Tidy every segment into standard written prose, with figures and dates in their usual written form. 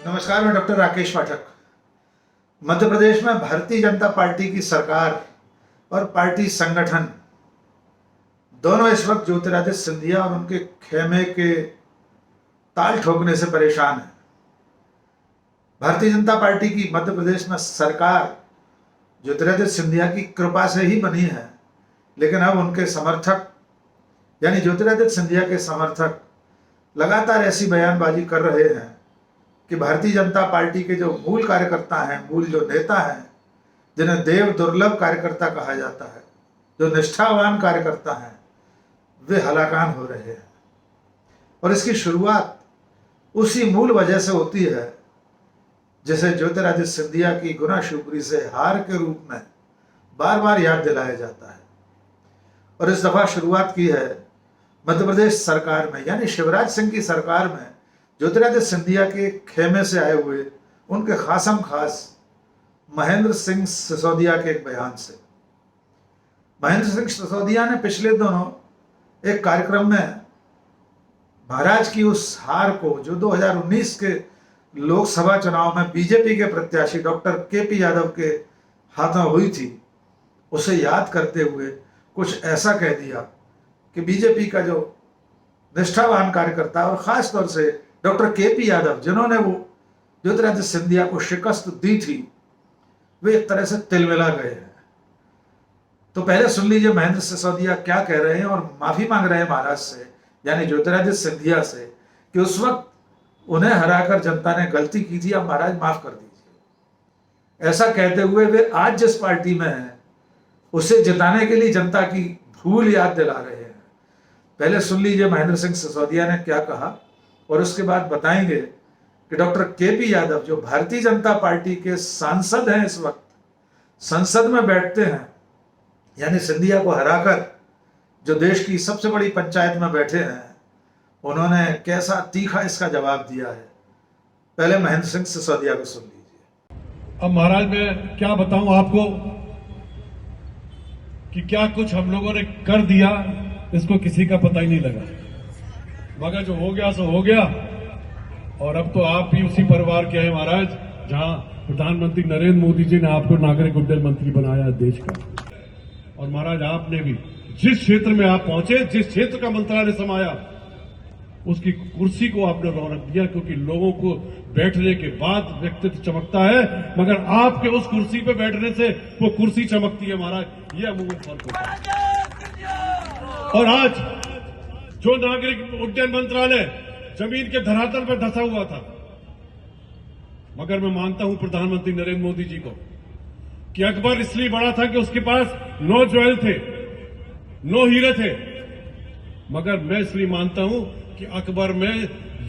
नमस्कार, मैं डॉक्टर राकेश पाठक। मध्य प्रदेश में भारतीय जनता पार्टी की सरकार और पार्टी संगठन दोनों इस वक्त ज्योतिरादित्य सिंधिया और उनके खेमे के ताल ठोकने से परेशान है। भारतीय जनता पार्टी की मध्य प्रदेश में सरकार ज्योतिरादित्य सिंधिया की कृपा से ही बनी है, लेकिन अब उनके समर्थक यानी ज्योतिरादित्य सिंधिया के समर्थक लगातार ऐसी बयानबाजी कर रहे हैं कि भारतीय जनता पार्टी के जो मूल कार्यकर्ता हैं, मूल जो नेता हैं, जिन्हें देव दुर्लभ कार्यकर्ता कहा जाता है, जो निष्ठावान कार्यकर्ता हैं, वे हलाकान हो रहे हैं। और इसकी शुरुआत उसी मूल वजह से होती है जिसे ज्योतिरादित्य सिंधिया की गुना शिवपुरी से हार के रूप में बार बार याद दिलाया जाता है। और इस दफा शुरुआत की है मध्य प्रदेश सरकार में, यानी शिवराज सिंह की सरकार में, ज्योतिरादित्य सिंधिया के खेमे से आए हुए उनके खासम खास महेंद्र सिंह सिसोदिया के एक बयान से। महेंद्र सिंह सिसोदिया ने पिछले दिनों एक कार्यक्रम में महाराज की उस हार को, जो 2019 के लोकसभा चुनाव में बीजेपी के प्रत्याशी डॉक्टर केपी यादव के हाथों हुई थी, उसे याद करते हुए कुछ ऐसा कह दिया कि बीजेपी का जो निष्ठावान कार्यकर्ता और खास तौर से डॉक्टर केपी यादव, जिन्होंने वो ज्योतिरादित्य सिंधिया को शिकस्त दी थी, वे एक तरह से तिलमिला गए हैं। तो पहले सुन लीजिए महेंद्र सिसोदिया क्या कह रहे हैं और माफी मांग रहे हैं महाराज से, यानी ज्योतिरादित्य सिंधिया से, कि उस वक्त उन्हें हराकर जनता ने गलती की थी, अब महाराज माफ कर दीजिए। ऐसा कहते हुए वे आज जिस पार्टी में हैं उसे जिताने के लिए जनता की भूल याद दिला रहे हैं। पहले सुन लीजिए महेंद्र सिंह सिसोदिया ने क्या कहा और उसके बाद बताएंगे कि डॉक्टर केपी यादव, जो भारतीय जनता पार्टी के सांसद हैं, इस वक्त संसद में बैठते हैं, यानी सिंधिया को हराकर जो देश की सबसे बड़ी पंचायत में बैठे हैं, उन्होंने कैसा तीखा इसका जवाब दिया है। पहले महेंद्र सिंह सिसोदिया को सुन लीजिए। अब महाराज मैं क्या बताऊं आपको कि क्या कुछ हम लोगों ने कर दिया, इसको किसी का पता ही नहीं लगा, मगर जो हो गया सो हो गया। और अब तो आप भी उसी परिवार के हैं महाराज, जहां प्रधानमंत्री नरेंद्र मोदी जी ने आपको नागरिक उड्डयन मंत्री बनाया देश का। और महाराज आपने भी जिस क्षेत्र में आप पहुंचे, जिस क्षेत्र का मंत्रालय समाया, उसकी कुर्सी को आपने रौनक दिया, क्योंकि लोगों को बैठने के बाद व्यक्तित्व चमकता है, मगर आपके उस कुर्सी पे बैठने से वो कुर्सी चमकती है महाराज। ये अमूमन फर्क होता है। और आज जो नागरिक उड्डयन मंत्रालय जमीन के धरातल पर धंसा हुआ था, मगर मैं मानता हूं प्रधानमंत्री नरेंद्र मोदी जी को कि अकबर इसलिए बड़ा था कि उसके पास 9 ज्वेल थे, 9 हीरे थे, मगर मैं इसलिए मानता हूं कि अकबर में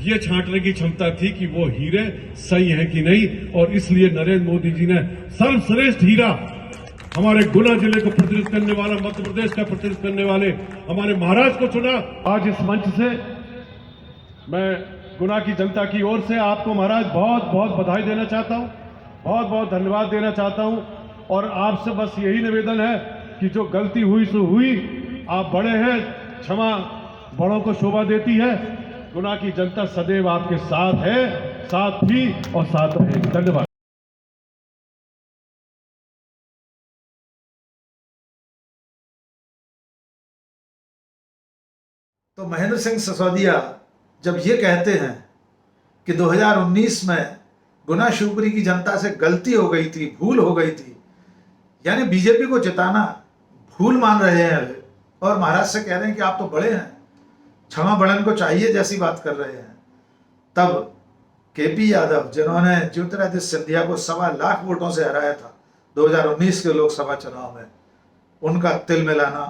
ये छांटने की क्षमता थी कि वो हीरे सही है कि नहीं। और इसलिए नरेंद्र मोदी जी ने सर्वश्रेष्ठ हीरा हमारे गुना जिले को प्रतिनिधित्व करने वाला, मध्य प्रदेश का प्रतिनिधित्व करने वाले हमारे महाराज को चुना। आज इस मंच से मैं गुना की जनता की ओर से आपको महाराज बहुत बहुत बधाई देना चाहता हूं, बहुत बहुत धन्यवाद देना चाहता हूं। और आपसे बस यही निवेदन है कि जो गलती हुई सो हुई, आप बड़े हैं, क्षमा बड़ों को शोभा देती है। गुना की जनता सदैव आपके साथ है, साथ थी और साथ रहेगी। धन्यवाद। तो महेंद्र सिंह सिसोदिया जब ये कहते हैं कि 2019 में गुना शिवपुरी की जनता से गलती हो गई थी, भूल हो गई थी, यानी बीजेपी को जिताना भूल मान रहे हैं वे, और महाराज से कह रहे हैं कि आप तो बड़े हैं, क्षमा बड़न को चाहिए जैसी बात कर रहे हैं, तब केपी यादव, जिन्होंने ज्योतिरादित्य सिंधिया को 1.25 लाख वोटों से हराया था 2019 के लोकसभा चुनाव में, उनका तिल मिलाना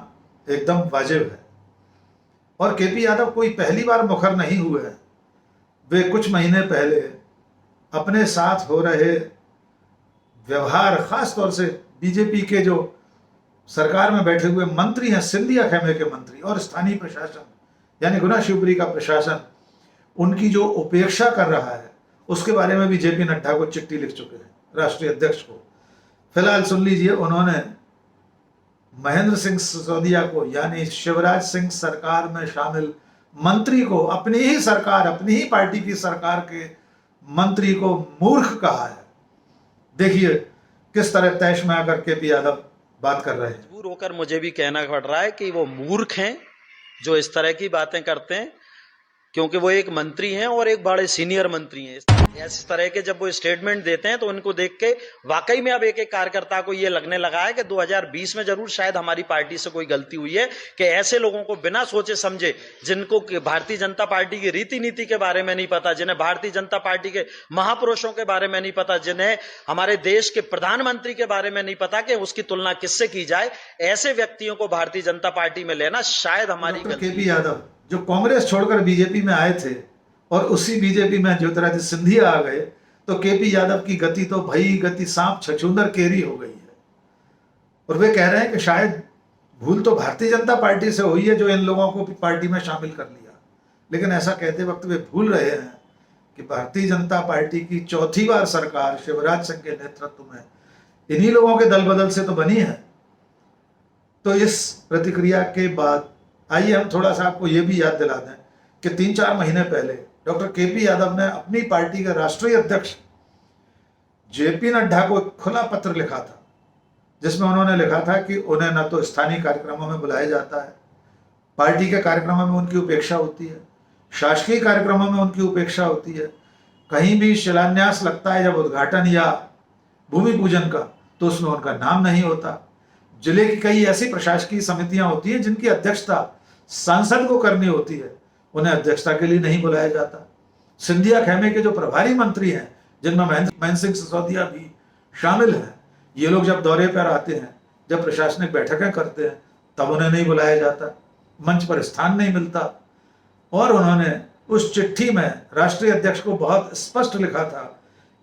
एकदम वाजिब है। और केपी यादव कोई पहली बार मुखर नहीं हुए हैं। वे कुछ महीने पहले अपने साथ हो रहे व्यवहार, खास तौर से बीजेपी के जो सरकार में बैठे हुए मंत्री हैं, सिंधिया खेमे के मंत्री, और स्थानीय प्रशासन यानी गुना शिवपुरी का प्रशासन, उनकी जो उपेक्षा कर रहा है, उसके बारे में भी जेपी नड्डा को चिट्ठी लिख चुके हैं, राष्ट्रीय अध्यक्ष को। फिलहाल सुन लीजिए, उन्होंने महेंद्र सिंह सिसोदिया को, यानी शिवराज सिंह सरकार में शामिल मंत्री को, अपनी ही सरकार, अपनी ही पार्टी की सरकार के मंत्री को मूर्ख कहा है। देखिए किस तरह तैश में आकर केपी यादव बात कर रहे हैं। मजबूर होकर मुझे भी कहना पड़ रहा है कि वो मूर्ख हैं जो इस तरह की बातें करते हैं, क्योंकि वो एक मंत्री हैं और एक बड़े सीनियर मंत्री हैं। इस तरह के जब वो स्टेटमेंट देते हैं तो उनको देख के वाकई में अब एक एक कार्यकर्ता को ये लगने लगा है कि 2020 में जरूर शायद हमारी पार्टी से कोई गलती हुई है कि ऐसे लोगों को बिना सोचे समझे, जिनको भारतीय जनता पार्टी की रीति नीति के बारे में नहीं पता, जिन्हें भारतीय जनता पार्टी के महापुरुषों के बारे में नहीं पता, जिन्हें हमारे देश के प्रधानमंत्री के बारे में नहीं पता कि उसकी तुलना किससे की जाए, ऐसे व्यक्तियों को भारतीय जनता पार्टी में लेना शायद हमारी गलती। केपी यादव जो कांग्रेस छोड़कर बीजेपी में आए थे और उसी बीजेपी में ज्योतिरादित्य सिंधिया आ गए, तो केपी यादव की गति तो भई गति सांप छछूंदर केरी हो गई है। और वे कह रहे हैं कि शायद भूल तो भारतीय जनता पार्टी से हुई है जो इन लोगों को पार्टी में शामिल कर लिया, लेकिन ऐसा कहते वक्त वे भूल रहे हैं कि भारतीय जनता पार्टी की चौथी बार सरकार शिवराज सिंह के नेतृत्व में इन्हीं लोगों के दल बदल से तो बनी है। तो इस प्रतिक्रिया के बाद आइए हम थोड़ा सा आपको ये भी याद दिला दें कि 3-4 महीने पहले डॉक्टर केपी यादव ने अपनी पार्टी के राष्ट्रीय अध्यक्ष जेपी नड्डा को खुला पत्र लिखा था, जिसमें उन्होंने लिखा था कि उन्हें न तो स्थानीय कार्यक्रमों में बुलाया जाता है, पार्टी के कार्यक्रमों में उनकी उपेक्षा होती है, शासकीय कार्यक्रमों में उनकी उपेक्षा होती है, कहीं भी शिलान्यास लगता है जब उद्घाटन या भूमि पूजन का तो उसमें उनका नाम नहीं होता। जिले की कई ऐसी प्रशासकीय समितियां होती हैं जिनकी अध्यक्षता सांसद को करनी होती है, उन्हें अध्यक्षता के लिए नहीं बुलाया जाता। सिंधिया खेमे के जो प्रभारी मंत्री हैं, जिनमें महेंद्र सिंह सिसोदिया भी शामिल हैं, ये लोग जब दौरे पर आते हैं, जब प्रशासनिक बैठकें करते हैं, तब उन्हें नहीं बुलाया जाता, मंच पर स्थान नहीं मिलता। और उन्होंने उस चिट्ठी में राष्ट्रीय अध्यक्ष को बहुत स्पष्ट लिखा था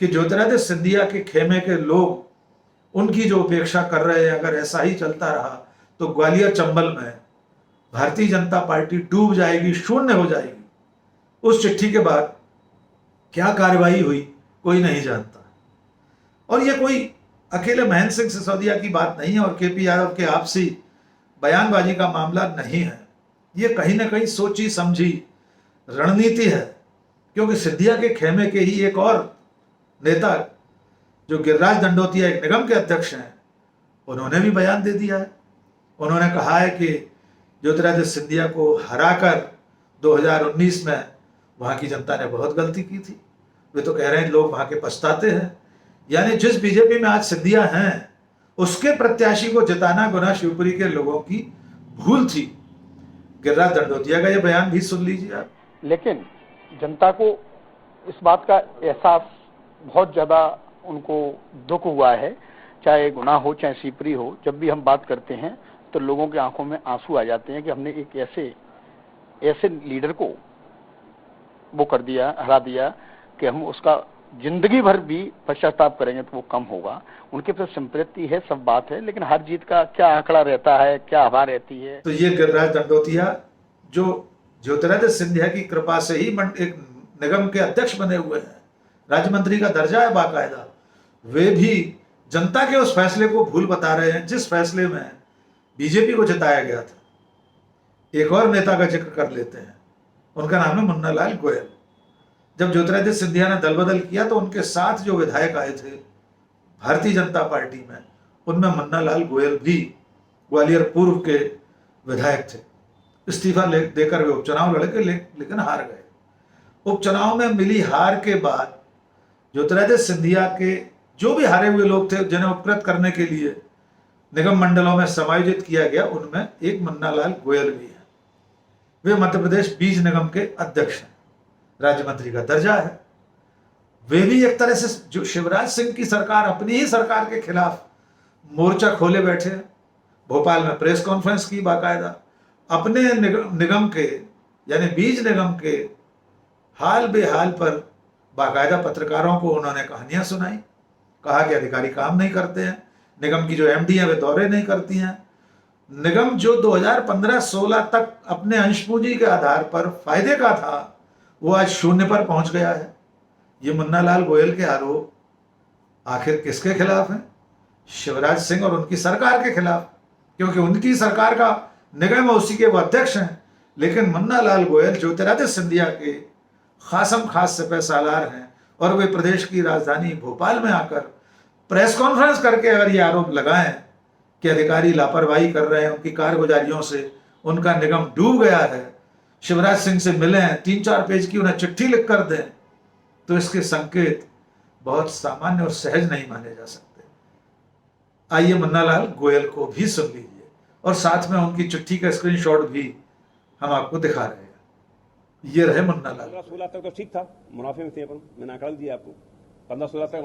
कि ज्योतिरादित्य सिंधिया के खेमे के लोग उनकी जो उपेक्षा कर रहे हैं, अगर ऐसा ही चलता रहा तो ग्वालियर चंबल में भारतीय जनता पार्टी डूब जाएगी, शून्य हो जाएगी। उस चिट्ठी के बाद क्या कार्रवाई हुई कोई नहीं जानता। और ये कोई अकेले महेंद्र सिंह सिसोदिया की बात नहीं है और केपी यादव के आपसी बयानबाजी का मामला नहीं है। ये कहीं ना कहीं सोची समझी रणनीति है, क्योंकि सिंधिया के खेमे के ही एक और नेता जो गिरिराज दंडोतिया एक निगम के अध्यक्ष हैं, उन्होंने भी बयान दे दिया है। उन्होंने कहा है कि ज्योतिरादित्य सिंधिया को हराकर 2019 में वहां की जनता ने बहुत गलती की थी। वे तो कह रहे हैं लोग वहां के पछताते हैं। यानी जिस बीजेपी में आज सिंधिया हैं उसके प्रत्याशी को जिताना गुना शिवपुरी के लोगों की भूल थी। गिरिराज दंडोतिया का यह बयान भी सुन लीजिए आप। लेकिन जनता को इस बात का एहसास बहुत ज्यादा उनको दुख हुआ है, चाहे गुना हो चाहे शिवपुरी हो। जब भी हम बात करते हैं तो लोगों की आंखों में आंसू आ जाते हैं कि हमने एक ऐसे लीडर को वो कर दिया, हरा दिया कि हम उसका जिंदगी भर भी पश्चाताप करेंगे तो वो कम होगा। उनके पास संपत्ति है, सब बात है, लेकिन हर जीत का क्या आंकड़ा रहता है, क्या हवा रहती है। तो ये गिरिराज दंडोतिया जो ज्योतिरादित्य सिंधिया की कृपा से ही एक निगम के अध्यक्ष बने हुए हैं, राज्य मंत्री का दर्जा है बाकायदा, वे भी जनता के उस फैसले को भूल बता रहे हैं जिस फैसले में बीजेपी को जिताया गया था। एक और नेता का जिक्र कर लेते हैं, उनका नाम है मुन्नालाल गोयल। जब ज्योतिरादित्य सिंधिया ने दल बदल किया तो उनके साथ जो विधायक आए थे भारतीय जनता पार्टी में, उनमें मुन्नालाल गोयल भी ग्वालियर पूर्व के विधायक थे। इस्तीफा देकर वे उपचुनाव लड़के लेकिन हार गए। उपचुनाव में मिली हार के बाद ज्योतिरादित्य सिंधिया के जो भी हारे हुए लोग थे जिन्हें उपकृत करने के लिए निगम मंडलों में समायोजित किया गया, उनमें एक मुन्नालाल गोयल भी है। वे मध्य प्रदेश बीज निगम के अध्यक्ष हैं, राज्य मंत्री का दर्जा है। वे भी एक तरह से जो शिवराज सिंह की सरकार, अपनी ही सरकार के खिलाफ मोर्चा खोले बैठे। भोपाल में प्रेस कॉन्फ्रेंस की बाकायदा, अपने निगम के यानी बीज निगम के हाल बेहाल पर बाकायदा पत्रकारों को उन्होंने कहानियां सुनाई। कहा कि अधिकारी काम नहीं करते हैं, निगम की जो एमडी है वे दौरे नहीं करती हैं। निगम जो 2015-16 तक अपने अंश पूंजी के आधार पर फायदे का था, वो आज शून्य पर पहुंच गया है। ये मुन्नालाल गोयल के आरोप आखिर किसके खिलाफ हैं? शिवराज सिंह और उनकी सरकार के खिलाफ, क्योंकि उनकी सरकार का निगम उसी के वो अध्यक्ष हैं। लेकिन मुन्नालाल गोयल ज्योतिरादित्य सिंधिया के खासम खास सिपह सालार हैं और वे प्रदेश की राजधानी भोपाल में आकर प्रेस कॉन्फ्रेंस करके अगर ये आरोप लगाएं कि अधिकारी लापरवाही कर रहे हैं, उनकी कारगुजारियों से उनका निगम डूब गया है, शिवराज सिंह से मिलें, 3-4 पेज की उन्हें चिट्ठी लिख कर दें, तो इसके संकेत बहुत सामान्य और सहज नहीं माने जा सकते। आइए मुन्नालाल गोयल को भी सुन लीजिए और साथ में उनकी चिट्ठी का स्क्रीनशॉट भी हम आपको दिखा रहे हैं। ये रहे मुन्नालाल। 15-16 तक तो ठीक था, मुनाफे में थे अपन, मैंने आंकड़ा दिया आपको। 15-16 तक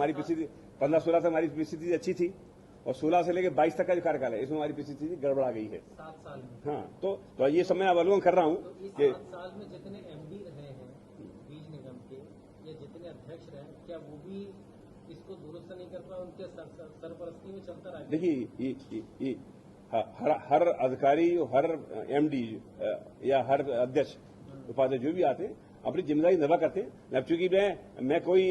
हमारी परिस्थिति अच्छी थी और 16 से लेकर 22 तक का जो कार्यकाल है इसमें हमारी परिस्थिति गड़बड़ा गई है 7 साल में। हाँ, तो ये सब मैं अवलोकन कर रहा हूँ तो इस 7 साल में जितने एमडी रहे हैं बीज निगम के या जितने अध्यक्ष रहे, क्या वो भी इसको दुरुस्त नहीं कर पाए? उनके सरपरस्ती में चलता रहा। देखिए हर अधिकारी, हर एमडी या हर अध्यक्ष उपाध्यक्ष जो भी आते हैं अपनी जिम्मेदारी निभा करते हैं। अब चूंकि मैं कोई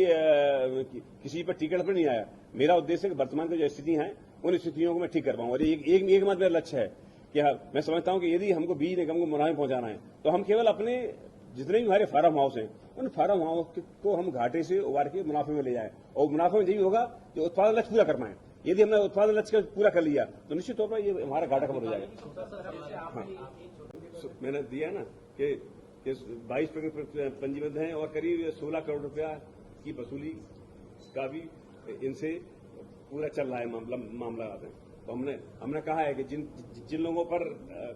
किसी पर टिकट पर नहीं आया, मेरा उद्देश्य है कि वर्तमान की जो स्थितियां हैं उन स्थितियों को मैं ठीक कर पाऊं। और एक मत मेरा लक्ष्य है कि मैं समझता हूं कि यदि हमको बीज निगम को मुनाफे पहुंचाना है तो हम केवल अपने जितने भी हमारे फार्म हाउस हैं उन फार्म हाउस को हम घाटे से उबार के मुनाफे में ले जाए, और मुनाफे में यही होगा कि उत्पादन लक्ष्य पूरा कर पाए। यदि हमने उत्पादन लक्ष्य पूरा कर लिया तो निश्चित तौर पर ये हमारा घाटा कम हो जाएगा। हाँ, मैंने दिया ना कि 22 पंजीबद्ध हैं और करीब 16 करोड़ रुपया की वसूली का भी इनसे पूरा चल रहा है मामला आते हैं। तो हमने कहा है कि जिन लोगों पर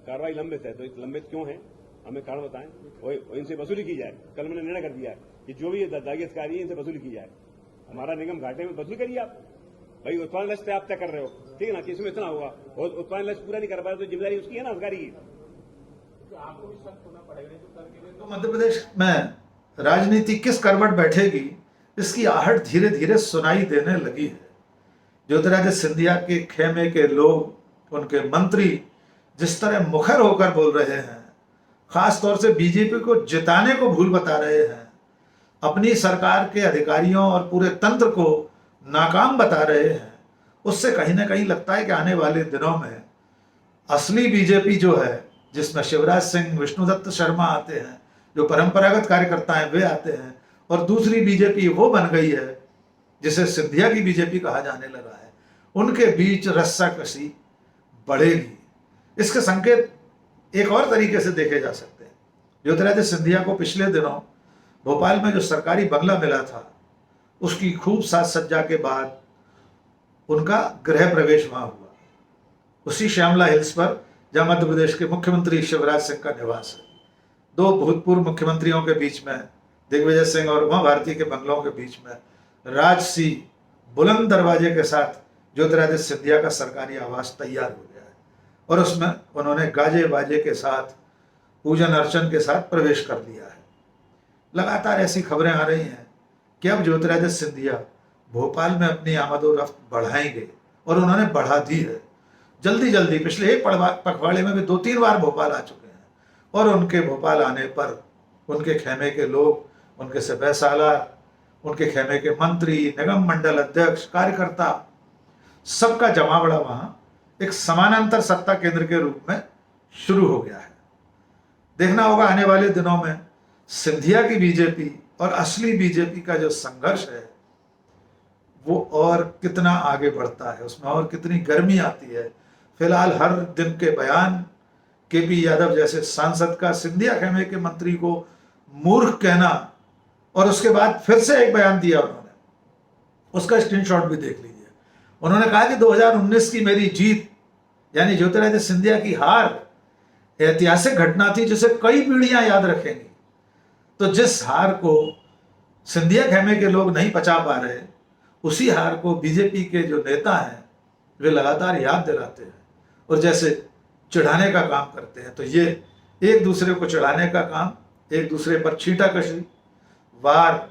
कार्रवाई लंबित है, तो लंबित क्यों है हमें कारण बताएं और इनसे वसूली की जाए। कल मैंने निर्णय कर दिया है कि जो भी दागी अधिकारी है इनसे वसूली की जाए। हमारा निगम घाटे में वसूली करिए आप, भाई उत्पादन लक्ष्य आप तय कर रहे हो, ठीक है ना, कि इसमें इतना होगा और उत्पादन लक्ष्य पूरा नहीं कर पाए तो जिम्मेदारी उसकी है ना अधिकारी की। आपको भी सख्त होना पड़ेगा जो करके। तो मध्य प्रदेश में राजनीति किस करवट बैठेगी इसकी आहट धीरे धीरे सुनाई देने लगी है। ज्योतिरादित्य सिंधिया के खेमे के लोग, उनके मंत्री जिस तरह मुखर होकर बोल रहे हैं, खास तौर से बीजेपी को जिताने को भूल बता रहे हैं, अपनी सरकार के अधिकारियों और पूरे तंत्र को नाकाम बता रहे हैं, उससे कहीं ना कहीं लगता है कि आने वाले दिनों में असली बीजेपी जो है, जिसमें शिवराज सिंह, विष्णुदत्त शर्मा आते हैं, जो परंपरागत कार्यकर्ता हैं वे आते हैं, और दूसरी बीजेपी वो बन गई है जिसे सिंधिया की बीजेपी कहा जाने लगा है, उनके बीच रस्साकशी बढ़ेगी। इसके संकेत एक और तरीके से देखे जा सकते हैं। ज्योतिरादित्य सिंधिया को पिछले दिनों भोपाल में जो सरकारी बंगला मिला था उसकी खूब साज सज्जा के बाद उनका गृह प्रवेश वहां हुआ, उसी श्यामला हिल्स पर जहां मध्य प्रदेश के मुख्यमंत्री शिवराज सिंह का निवास है। 2 भूतपूर्व मुख्यमंत्रियों के बीच में, दिग्विजय सिंह और उमा भारती के बंगलों के बीच में राजसी बुलंद दरवाजे के साथ ज्योतिरादित्य सिंधिया का सरकारी आवास तैयार हो गया है और उसमें उन्होंने गाजे बाजे के साथ, पूजन अर्चन के साथ प्रवेश कर लिया है। लगातार ऐसी खबरें आ रही हैं कि अब ज्योतिरादित्य सिंधिया भोपाल में अपनी आमदोरफ्त बढ़ाएंगे और उन्होंने बढ़ा दी है। जल्दी पिछले एक पखवाड़े में भी 2-3 बार भोपाल आ चुके हैं और उनके भोपाल आने पर उनके खेमे के लोग, उनके सिपह सालार, उनके खेमे के मंत्री, निगम मंडल अध्यक्ष, कार्यकर्ता, सबका जमावड़ा वहां एक समानांतर सत्ता केंद्र के रूप में शुरू हो गया है। देखना होगा आने वाले दिनों में सिंधिया की बीजेपी और असली बीजेपी का जो संघर्ष है वो और कितना आगे बढ़ता है, उसमें और कितनी गर्मी आती है। फिलहाल हर दिन के बयान केपी यादव जैसे सांसद का सिंधिया खेमे के मंत्री को मूर्ख कहना, और उसके बाद फिर से एक बयान दिया उन्होंने, उसका स्क्रीनशॉट भी देख लीजिए। उन्होंने कहा कि 2019 की मेरी जीत यानी ज्योतिरादित्य सिंधिया की हार ऐतिहासिक घटना थी जिसे कई पीढ़ियां याद रखेंगी। तो जिस हार को सिंधिया खेमे के लोग नहीं पचा पा रहे, उसी हार को बीजेपी के जो नेता हैं वे लगातार याद दिलाते हैं और जैसे चिढ़ाने का काम करते हैं। तो ये एक दूसरे को चिढ़ाने का काम, एक दूसरे पर छींटाकशी, वार,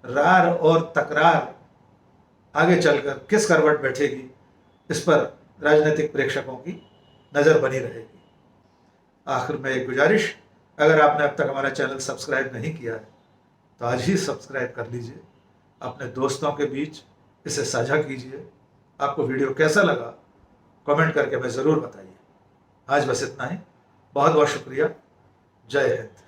रार और तकरार आगे चलकर किस करवट बैठेगी इस पर राजनीतिक प्रेक्षकों की नजर बनी रहेगी। आखिर में एक गुजारिश, अगर आपने अब तक हमारा चैनल सब्सक्राइब नहीं किया है तो आज ही सब्सक्राइब कर लीजिए, अपने दोस्तों के बीच इसे साझा कीजिए। आपको वीडियो कैसा लगा कमेंट करके हमें ज़रूर बताइए। आज बस इतना ही, बहुत बहुत शुक्रिया। जय हिंद।